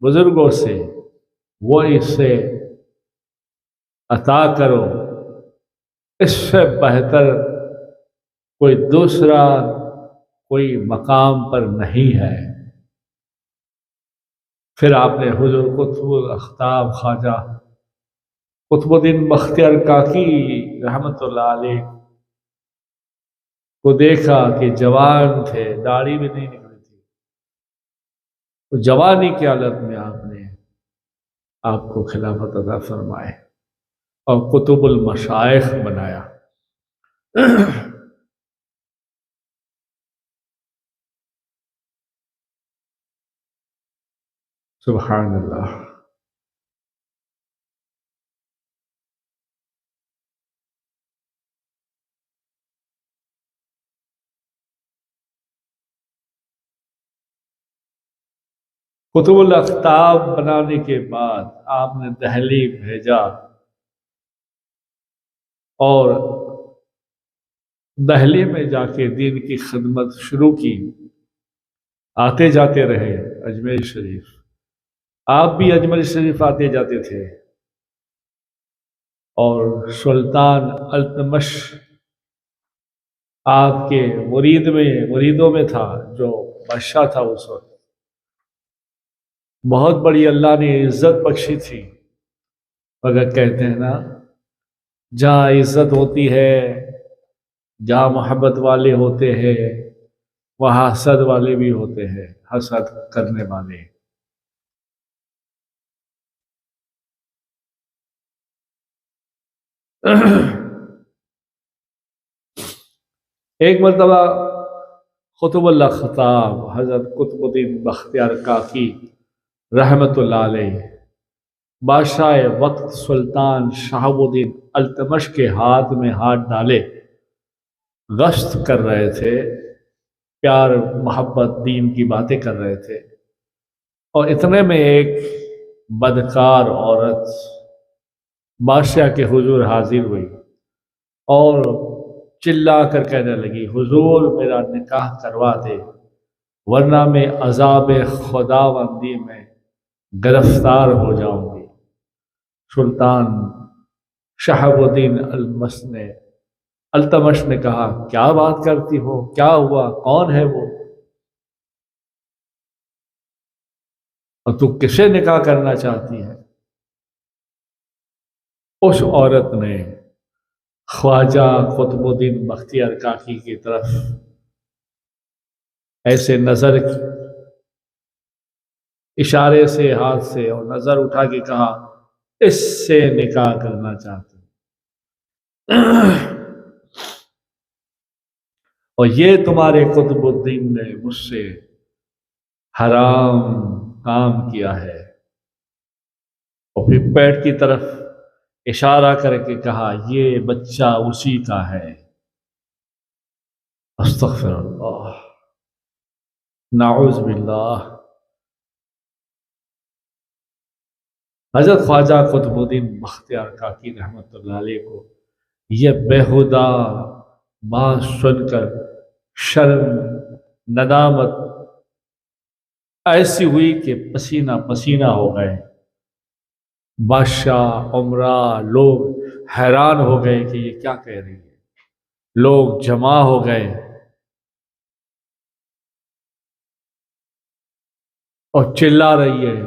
بزرگوں سے وہ اسے عطا کرو، اس سے بہتر کوئی دوسرا کوئی مقام پر نہیں ہے۔ پھر آپ نے حضور قطب الاقطاب خواجہ قطب الدین بختیار کاکی رحمۃ اللہ علیہ کو دیکھا کہ جوان تھے، داڑھی بھی نہیں نکلی تھی۔ تو جوانی کی حالت میں آپ کو خلافت عطا فرمائے اور قطب المشائخ بنایا۔ سبحان اللہ۔ قطب الاقطاب بنانے کے بعد آپ نے دہلی بھیجا اور دہلی میں جا کے دین کی خدمت شروع کی، آتے جاتے رہے اجمیر شریف۔ آپ بھی اجمیر شریف آتے جاتے تھے، اور سلطان التمش آپ کے مریدوں میں تھا، جو بادشاہ تھا اس وقت۔ بہت بڑی اللہ نے عزت بخشی تھی، مگر کہتے ہیں نا، جہاں عزت ہوتی ہے، جہاں محبت والے ہوتے ہیں، وہاں حسد والے بھی ہوتے ہیں، حسد کرنے والے۔ ایک مرتبہ قطب الاقطاب حضرت قطب الدین بختیار کاکی رحمۃ اللہ علیہ بادشاہ وقت سلطان شہاب الدین التمش کے ہاتھ میں ہاتھ ڈالے گشت کر رہے تھے، پیار محبت دین کی باتیں کر رہے تھے، اور اتنے میں ایک بدکار عورت بادشاہ کے حضور حاضر ہوئی اور چلا کر کہنے لگی، حضور میرا نکاح کروا دے، ورنہ میں عذاب خداوندی میں گرفتار ہو جاؤں گی۔ سلطان شہاب الدین التمش نے کہا، کیا بات کرتی ہو، کیا ہوا، کون ہے وہ، اور تو کسے نکاح کرنا چاہتی ہے؟ اس عورت نے خواجہ قطب الدین بختیار کاکی کی طرف ایسے نظر کی، اشارے سے ہاتھ سے، اور نظر اٹھا کے کہا، اس سے نکاح کرنا چاہتی ہوں، اور یہ تمہارے قطب الدین نے مجھ سے حرام کام کیا ہے۔ اور پھر پیٹ کی طرف اشارہ کر کے کہا، یہ بچہ اسی کا ہے۔ استغفر اللہ، نعوذ باللہ۔ حضرت خواجہ قطب الدین بختیار کاکی رحمۃ اللہ علیہ کو یہ بےہودہ بات سن کر شرم ندامت ایسی ہوئی کہ پسینہ پسینہ ہو گئے۔ بادشاہ، عمرا، لوگ حیران ہو گئے کہ یہ کیا کہہ رہی ہے۔ لوگ جمع ہو گئے اور چلا رہی ہے،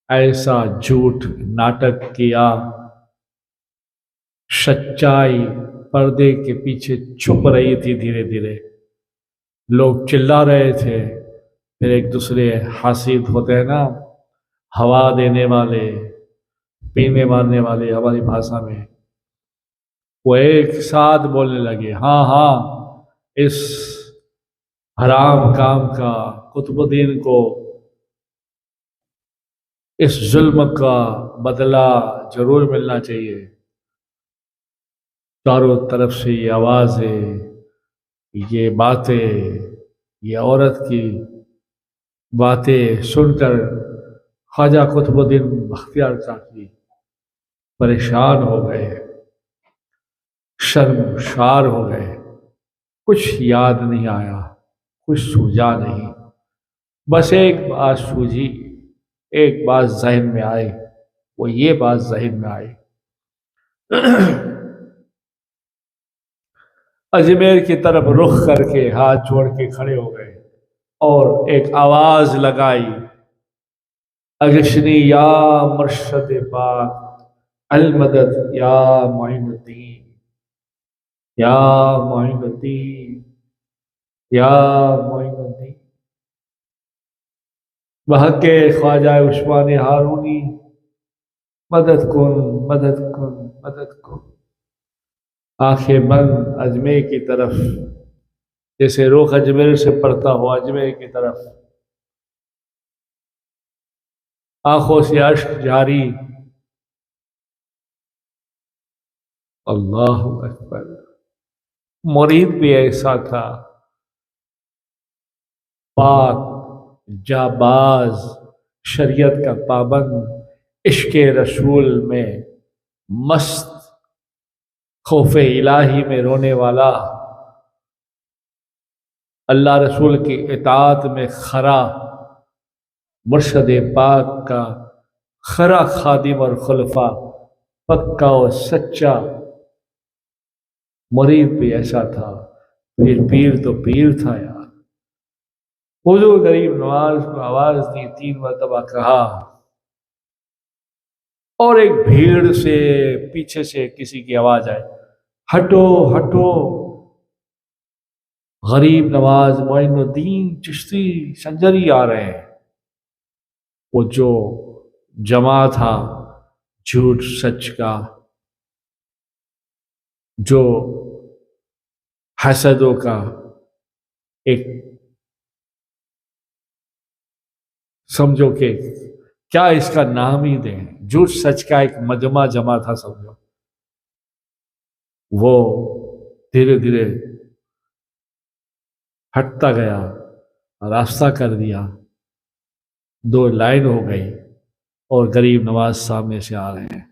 ایسا جھوٹ ناٹک کیا، سچائی پردے کے پیچھے چھپ رہی تھی۔ دھیرے دھیرے لوگ چلا رہے تھے، پھر ایک دوسرے حاسد ہوتے ہیں نا، ہوا دینے والے، پینے مارنے والے ہماری بھاشا میں، وہ ایک ساتھ بولنے لگے، ہاں ہاں، اس حرام کام کا قطب الدین کو اس ظلم کا بدلہ ضرور ملنا چاہیے۔ چاروں طرف سے یہ آوازیں، یہ باتیں، یہ عورت کی باتیں سن کر خواجہ قطب الدین بختیار کاکی پریشان ہو گئے، شرمسار ہو گئے۔ کچھ یاد نہیں آیا، کچھ سوجا نہیں، بس ایک بات سوجھی ایک بات ذہن میں آئے، وہ یہ بات ذہن میں آئے اجمیر کی طرف رخ کر کے ہاتھ جوڑ کے کھڑے ہو گئے اور ایک آواز لگائی، اغشنی یا مرشد پاک المدد یا معین الدین، یا معین الدین، یا معین الدین۔ بحق خواجہ عثمان ہارونی، مدد کن، مدد کن، مدد کن۔ آنکھیں بند اجمیر کی طرف، جیسے رخ اجمیر سے پڑتا ہو اجمیر کی طرف، آنکھوں سے اشک جاری۔ اللہ اکبر۔ مرید بھی ایسا تھا، پاک، جاباز، شریعت کا پابند، عشق رسول میں مست، خوف الہی میں رونے والا، اللہ رسول کی اطاعت میں خرا، مرشد پاک کا خرا خادم اور خلفا، پکا اور سچا مرید بھی ایسا تھا۔ پھر پیر تو پیر تھا یار۔ حضور غریب نواز کو آواز دی، 3 مرتبہ کہا، اور ایک بھیڑ سے پیچھے سے کسی کی آواز آئے، ہٹو ہٹو، غریب نواز معین الدین چشتی سنجری آ رہے ہیں۔ وہ جو جمع تھا جھوٹ سچ کا، جو حسدوں کا ایک سمجھو کہ کیا اس کا نام ہی دیں، جھوٹ سچ کا ایک مجمع جمع تھا سمجھو، وہ دھیرے دھیرے ہٹتا گیا، راستہ کر دیا، 2 لائن ہو گئی اور غریب نواز سامنے سے آ رہے ہیں۔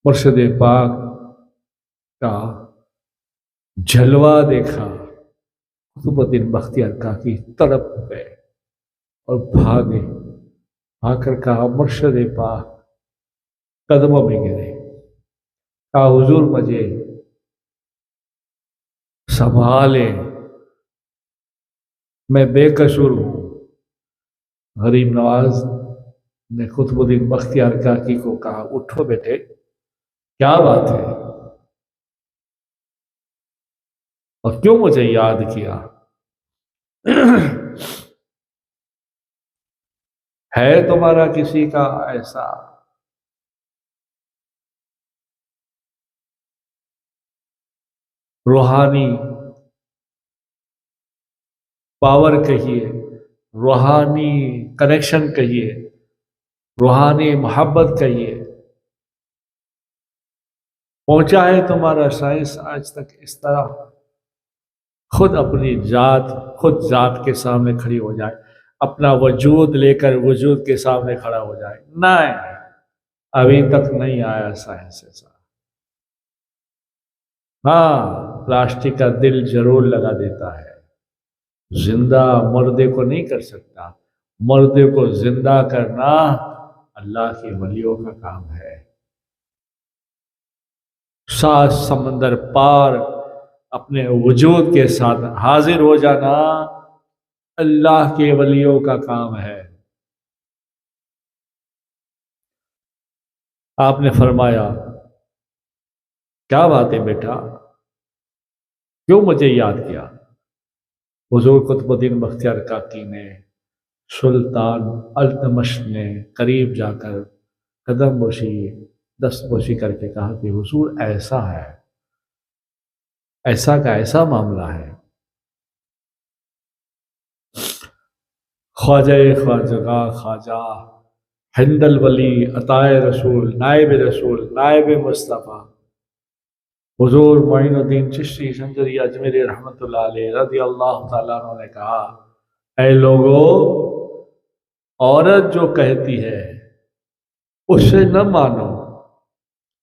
مرشد پاک کا جلوہ دیکھا، قطب الدین بختیار کاکی تڑپ گئے اور بھاگے، آ کر کہا مرشد پاک، قدموں میں گرے، کہا حضور مجھے سنبھالے، میں بے قصور ہوں۔ غریب نواز نے قطب الدین بختیار کاکی کو کہا اٹھو بیٹے، کیا بات ہے اور کیوں مجھے یاد کیا؟ ہے تمہارا کسی کا ایسا روحانی پاور کہیے، روحانی کنیکشن کہیے، روحانی محبت کہیے، پہنچا ہے تمہارا سائنس آج تک اس طرح خود اپنی ذات، خود ذات کے سامنے کھڑی ہو جائے، اپنا وجود لے کر وجود کے سامنے کھڑا ہو جائے؟ نہیں، ابھی تک نہیں آیا سائنس ایسا۔ ہاں، پلاسٹک کا دل ضرور لگا دیتا ہے، زندہ مردے کو نہیں کر سکتا، مردے کو زندہ کرنا اللہ کے ولیوں کا کام ہے۔ 7 سمندر پار اپنے وجود کے ساتھ حاضر ہو جانا اللہ کے ولیوں کا کام ہے۔ آپ نے فرمایا کیا بات ہے بیٹا، کیوں مجھے یاد کیا؟ حضور قطب الدین بختیار کاکی نے، سلطان التمش نے قریب جا کر قدم بوسی، دست بوسی کر کے کہا کہ حضور ایسا ہے، ایسا کا ایسا معاملہ ہے، خواجہ خواجگاہ خواجہ ہند الولی عطائے رسول نائب رسول نائب مصطفیٰ حضور معین الدین چشتی سنجری اجمیری رحمۃ اللہ علیہ رضی اللہ تعالیٰ عنہ نے کہا، اے لوگو، عورت جو کہتی ہے اسے نہ مانو،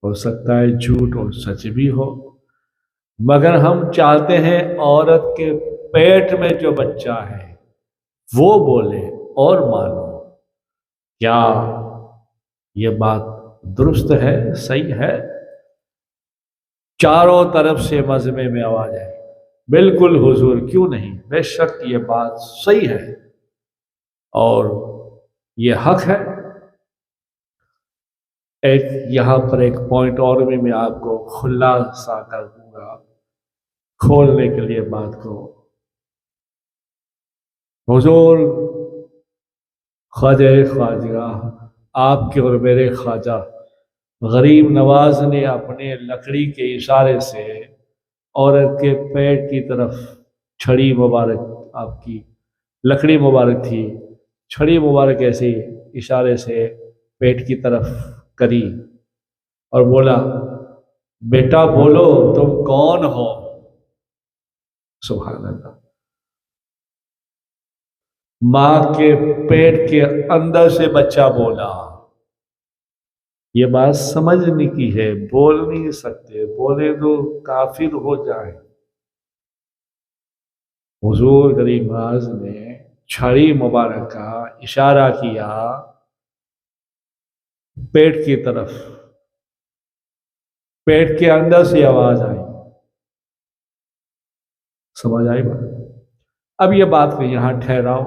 ہو سکتا ہے جھوٹ اور سچ بھی ہو، مگر ہم چاہتے ہیں عورت کے پیٹ میں جو بچہ ہے وہ بولے اور مانو، کیا یہ بات درست ہے، صحیح ہے؟ چاروں طرف سے مجمع میں آواز آئی، بالکل حضور، کیوں نہیں، بے شک یہ بات صحیح ہے اور یہ حق ہے۔ ایک یہاں پر ایک پوائنٹ اور بھی میں آپ کو خلاصہ کر دوں گا کھولنے کے لیے بات کو۔ حضور خواجہ خواجہ، آپ کے اور میرے خواجہ غریب نواز نے اپنے لکڑی کے اشارے سے عورت کے پیٹ کی طرف چھڑی مبارک، آپ کی لکڑی مبارک تھی، چھڑی مبارک ایسے اشارے سے پیٹ کی طرف کری اور بولا، بیٹا بولو تم کون ہو؟ سبحان اللہ۔ ماں کے پیٹ کے اندر سے بچہ بولا۔ یہ بات سمجھنے کی ہے، بول نہیں سکتے، بولے تو کافر ہو جائیں۔ حضور غریب نواز نے چھڑی مبارک کا اشارہ کیا پیٹ کی طرف، پیٹ کے اندر سے آواز آئی۔ سمجھ آئی بات؟ اب یہ بات کو یہاں ٹھہراؤ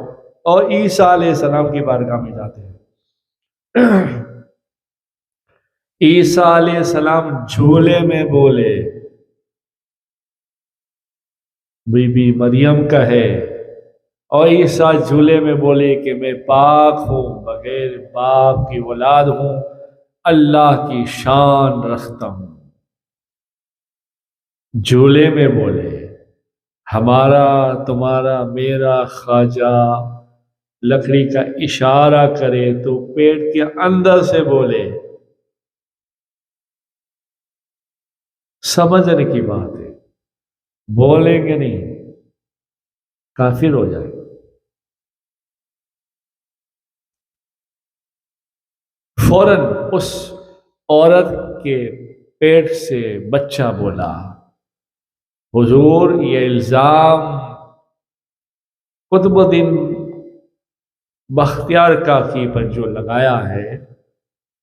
اور عیسیٰ علیہ السلام کی بارگاہ میں جاتے ہیں۔ عیسیٰ علیہ السلام جھولے میں بولے، بی بی مریم کا ہے، اور عیسیٰ جھولے میں بولے کہ میں پاک ہوں، بغیر باپ کی اولاد ہوں، اللہ کی شان رکھتا ہوں۔ جھولے میں بولے، ہمارا تمہارا میرا خواجہ لکڑی کا اشارہ کرے تو پیٹ کے اندر سے بولے۔ سمجھنے کی بات ہے، بولیں گے نہیں کافر ہو جائے۔ فوراً اس عورت کے پیٹ سے بچہ بولا۔ حضور یہ الزام قطب الدین بختیار کاکی پر جو لگایا ہے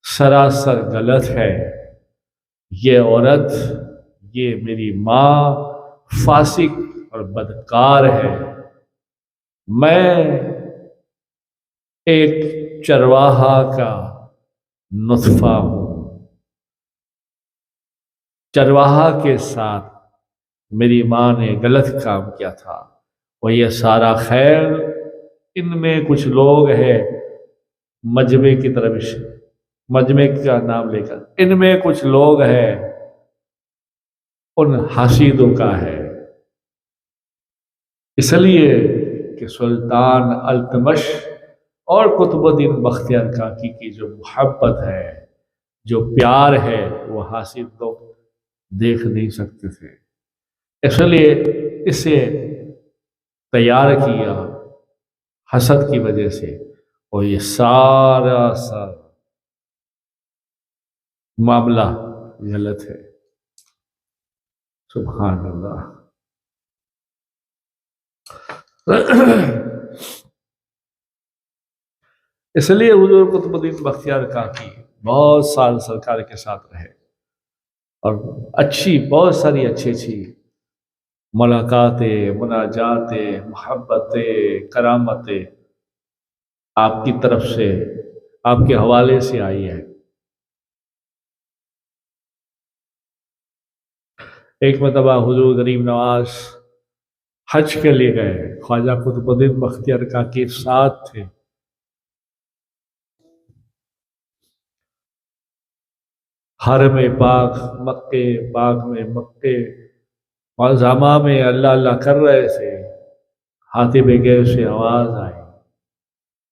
سراسر غلط ہے۔ یہ عورت، یہ میری ماں فاسق اور بدکار ہے۔ میں ایک چرواہا کا نطفہ ہوں، چرواہا کے ساتھ میری ماں نے غلط کام کیا تھا، اور یہ سارا خیر ان میں کچھ لوگ ہیں مجمع کی طرف، مجمع کا نام لے کر، ان میں کچھ لوگ ہیں ان حسیدوں کا ہے۔ اس لیے کہ سلطان التمش اور قطب الدین بختیار کاکی کی جو محبت ہے، جو پیار ہے، وہ حاسد لوگ دیکھ نہیں سکتے تھے، اس لیے اسے تیار کیا حسد کی وجہ سے، اور یہ سارا معاملہ غلط ہے۔ سبحان اللہ۔ اس لیے حضور قطب الدین بختیار کاکی بہت سال سرکار کے ساتھ رہے، اور بہت ساری اچھی ملاقاتیں، مناجاتیں، محبتیں، کرامتیں آپ کی طرف سے، آپ کے حوالے سے آئی ہے۔ ایک مرتبہ حضور غریب نواز حج کے لیے گئے، خواجہ قطب الدین بختیار کاکی ساتھ تھے۔ حرم پاک مکے پاک میں، مکے معظمہ میں اللہ اللہ کر رہے تھے، حاتم غیب سے آواز آئی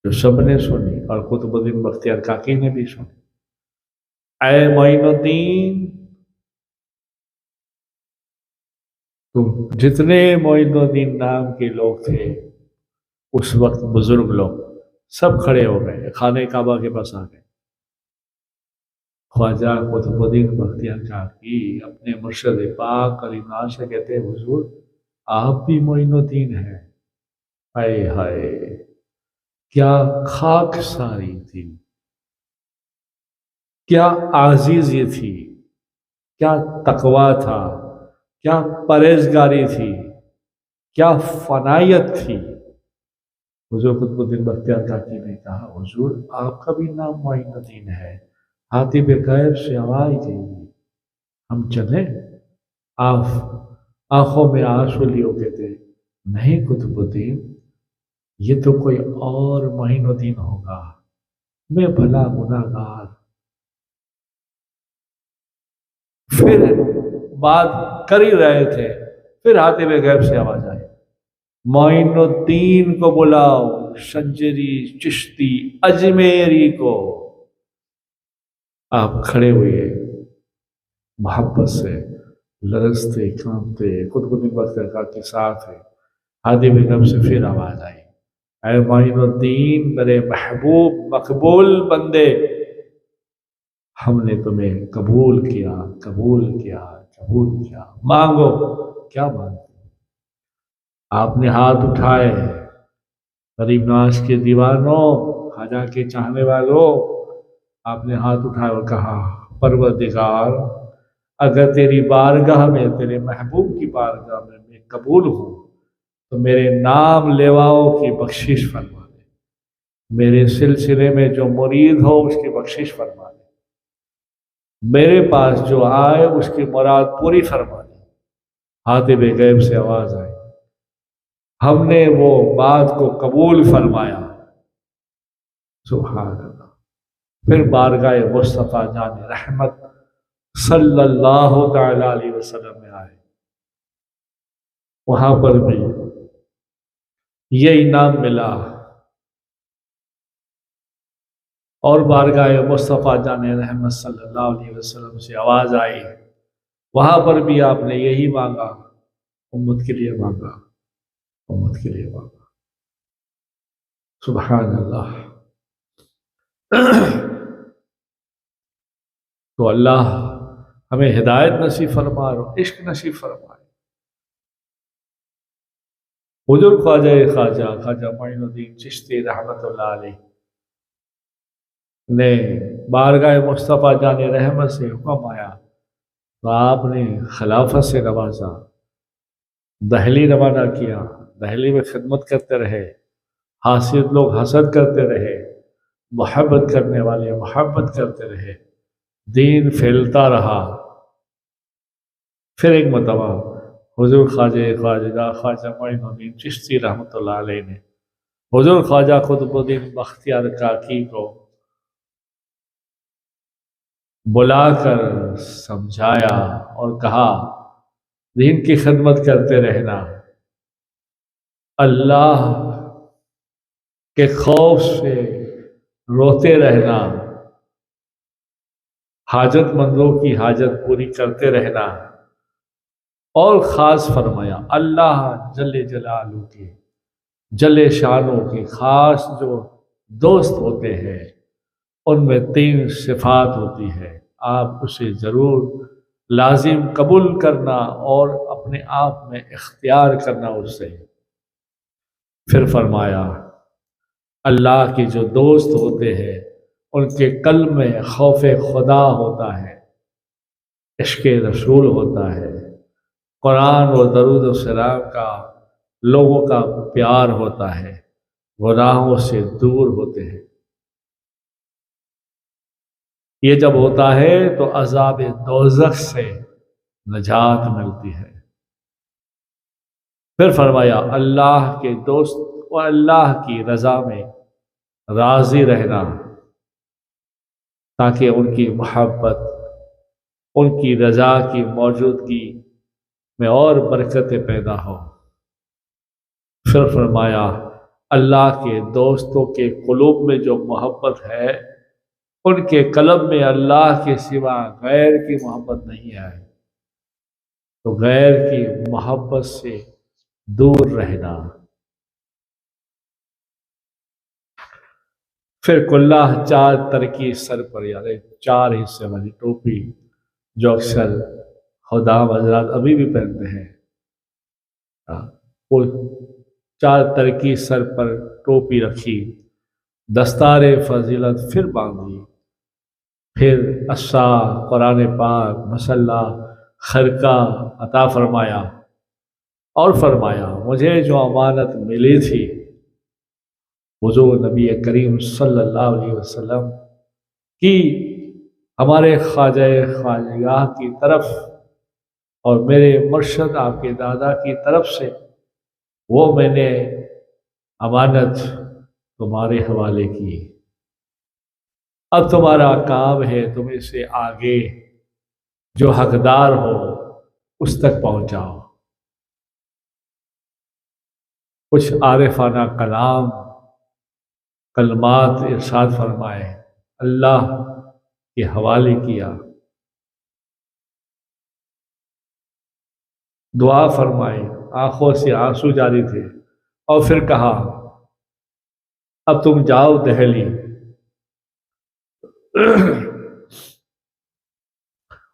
جو سب نے سنی، اور قطب الدین بختیار کاکی نے بھی سنی، اے معین الدین، جتنے معین الدین نام کے لوگ تھے اس وقت، بزرگ لوگ سب کھڑے ہو گئے، خانہ کعبہ کے پاس آ گئے۔ خواجہ قطب الدین بختیار کاکی اپنے مرشد پاک غریب نواز سے کہتے ہیں، حضور آپ بھی معین الدین ہیں؟ ہائے ہائے، کیا خاک ساری تھی، کیا عاجزی تھی، کیا تقوی تھا، کیا پرہیزگاری تھی، کیا فنائیت تھی۔ حضور قطب الدین بختیار کاکی نے کہا حضور آپ کا بھی نام معین الدین ہے، حاتم غیب سے آواز دیں ہم چلیں۔ آپ آنکھوں میں آنسو لیے کہتے نہیں قطب الدین، یہ تو کوئی اور معین الدین ہوگا، میں بھلا گناہگار۔ پھر بات کر ہی رہے تھے، پھر حاتم غیب سے آواز آئی معین الدین کو بلاؤ، شنجری چشتی اجمیری کو۔ آپ کھڑے ہوئے محبت سے لرزتے کانپتے قطب الدین بختیار کے ساتھ ہے۔ حاتم غیب سے پھر آواز آئی اے معین الدین میرے محبوب مقبول بندے، ہم نے تمہیں قبول کیا، قبول کیا، قبول کیا، مانگو کیا مانگو۔ آپ نے ہاتھ اٹھائے، غریب نواز کے دیوانوں، خواجہ کے چاہنے والوں، آپ نے ہاتھ اٹھائے اور کہا پروردگار اگر تیری بارگاہ میں، تیرے محبوب کی بارگاہ میں قبول ہوں تو میرے نام لیواؤں کی بخشش فرما دے، میرے سلسلے میں جو مرید ہو اس کی بخشش فرما دے، میرے پاس جو آئے اس کی مراد پوری فرما دے۔ حاتم غیب سے آواز آئی ہم نے وہ بات کو قبول فرمایا۔ سبحان اللہ۔ پھر بارگاہ مصطفیٰ جان رحمت صلی اللہ تعالی علیہ وسلم میں آئے، وہاں پر بھی یہ انعام ملا، اور بارگاہ مصطفیٰ جان رحمت صلی اللہ علیہ وسلم سے آواز آئی، وہاں پر بھی آپ نے یہی مانگا، امت کے لیے مانگا، امت کے لیے مانگا۔ سبحان اللہ۔ تو اللہ ہمیں ہدایت نصیب فرمائے اور عشق نصیب فرمائے۔ حضور خواجہ معین الدین چشتی رحمت اللہ علیہ نے بارگاہ مصطفیٰ جان رحمت سے حکم آیا تو آپ نے خلافت سے نوازا، دہلی روانہ کیا، دہلی میں خدمت کرتے رہے، حاسد لوگ حسد کرتے رہے، محبت کرنے والے محبت کرتے رہے، دین پھیلتا رہا۔ پھر ایک مرتبہ حضور خواجہ معین الدین چشتی رحمت اللہ علیہ نے حضور خواجہ قطب الدین بختیار کاکی کو بلا کر سمجھایا اور کہا دین کی خدمت کرتے رہنا، اللہ کے خوف سے روتے رہنا، حاجت مندوں کی حاجت پوری کرتے رہنا، اور خاص فرمایا اللہ جل جلالہ کے جل شانوں کے خاص جو دوست ہوتے ہیں ان میں 3 صفات ہوتی ہے، آپ اسے ضرور لازم قبول کرنا اور اپنے آپ میں اختیار کرنا اس سے۔ پھر فرمایا اللہ کے جو دوست ہوتے ہیں ان کے قلب میں خوف خدا ہوتا ہے، عشق رسول ہوتا ہے، قرآن و درود و سلام کا لوگوں کا پیار ہوتا ہے، گناہوں سے دور ہوتے ہیں۔ یہ جب ہوتا ہے تو عذاب دوزخ سے نجات ملتی ہے۔ پھر فرمایا اللہ کے دوست و اللہ کی رضا میں راضی رہنا تاکہ ان کی محبت، ان کی رضا کی موجودگی میں اور برکتیں پیدا ہو۔ پھر فرمایا اللہ کے دوستوں کے قلوب میں جو محبت ہے ان کے قلب میں اللہ کے سوا غیر کی محبت نہیں آئے، تو غیر کی محبت سے دور رہنا۔ پھر کلّہ 4 ترکی سر پر، یعنی 4 حصے والی ٹوپی جو اکثر خدام حضرات ابھی بھی پہنتے ہیں، وہ 4 ترکی سر پر ٹوپی رکھی دستار فضیلت پھر باندھی، پھر عصا، قرآن پاک، مسلح، خرقہ عطا فرمایا، اور فرمایا مجھے جو امانت ملی تھی حضور نبی کریم صلی اللہ علیہ وسلم کی ہمارے خواجہ خواجگاہ کی طرف اور میرے مرشد آپ کے دادا کی طرف سے، وہ میں نے امانت تمہارے حوالے کی۔ اب تمہارا کام ہے تم اس سے آگے جو حقدار ہو اس تک پہنچاؤ۔ کچھ عارفانہ کلام، کلمات ارشاد فرمائے، اللہ کے حوالے کیا، دعا فرمائی، آنکھوں سے آنسو جاری تھے، اور پھر کہا اب تم جاؤ دہلی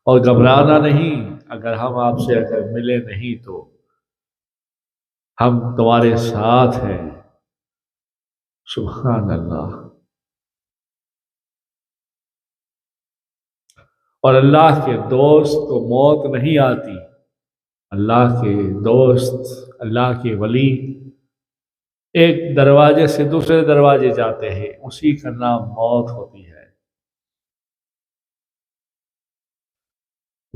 اور گھبرانا نہیں، اگر ہم آپ سے اگر ملے نہیں تو ہم تمہارے ساتھ ہیں۔ سبحان اللہ۔ اور اللہ کے دوست کو موت نہیں آتی، اللہ کے دوست، اللہ کے ولی ایک دروازے سے دوسرے دروازے جاتے ہیں، اسی کا نام موت ہوتی ہے۔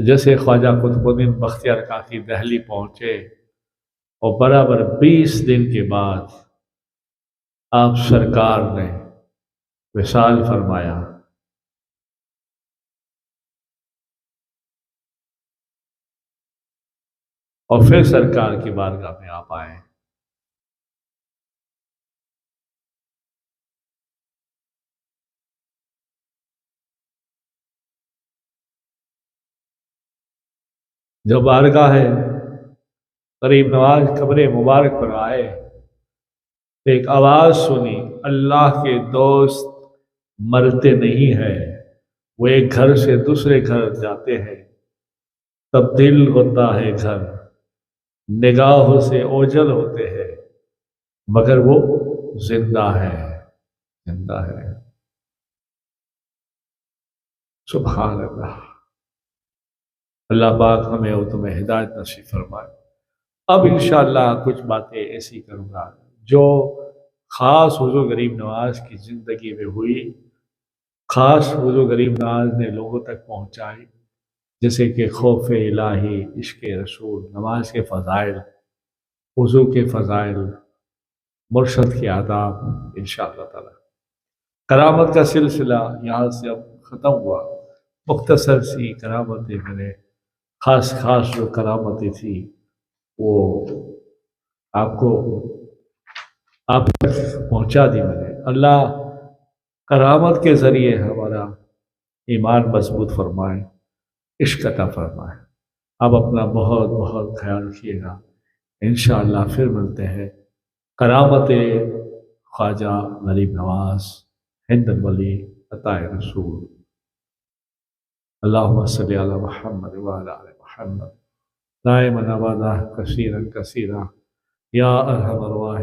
جیسے خواجہ قطب الدین بختیار کاکی دہلی پہنچے اور برابر 20 دن کے بعد آپ سرکار نے وصال فرمایا۔ اور پھر سرکار کی بارگاہ میں آپ آئے۔ جو بارگاہ ہے غریب نواز قبر مبارک پر آئے، ایک آواز سنی، اللہ کے دوست مرتے نہیں ہیں، وہ ایک گھر سے دوسرے گھر جاتے ہیں، تبدیل ہوتا ہے گھر، نگاہوں سے اوجھل ہوتے ہیں، مگر وہ زندہ ہے، زندہ ہے۔ سبحان اللہ۔ اللہ پاک ہمیں اور تمہیں ہدایت نصیب فرمائے۔ اب انشاءاللہ کچھ باتیں ایسی کروں گا جو خاص حضور غریب نواز کی زندگی میں ہوئی، خاص حضور غریب نواز نے لوگوں تک پہنچائی، جیسے کہ خوف الہی، عشق رسول، نماز کے فضائل، وضو کے فضائل، مرشد کے آداب، انشاءاللہ تعالی۔ کرامت کا سلسلہ یہاں سے اب ختم ہوا، مختصر سی کرامتیں میں نے خاص جو کرامتیں تھی وہ آپ تک پہنچا دی میں نے۔ اللہ کرامت کے ذریعے ہمارا ایمان مضبوط فرمائے، عشق عطا فرمائے۔ آپ اپنا بہت بہت خیال رکھیے گا، انشاءاللہ پھر ملتے ہیں۔ کرامت خواجہ غریب نواز، ہند الولی، عطا رسول۔ اللہم صلی علی محمد وعلی آل محمد دائما ابدا کثیرا کثیرا یا ارحم الراحمین۔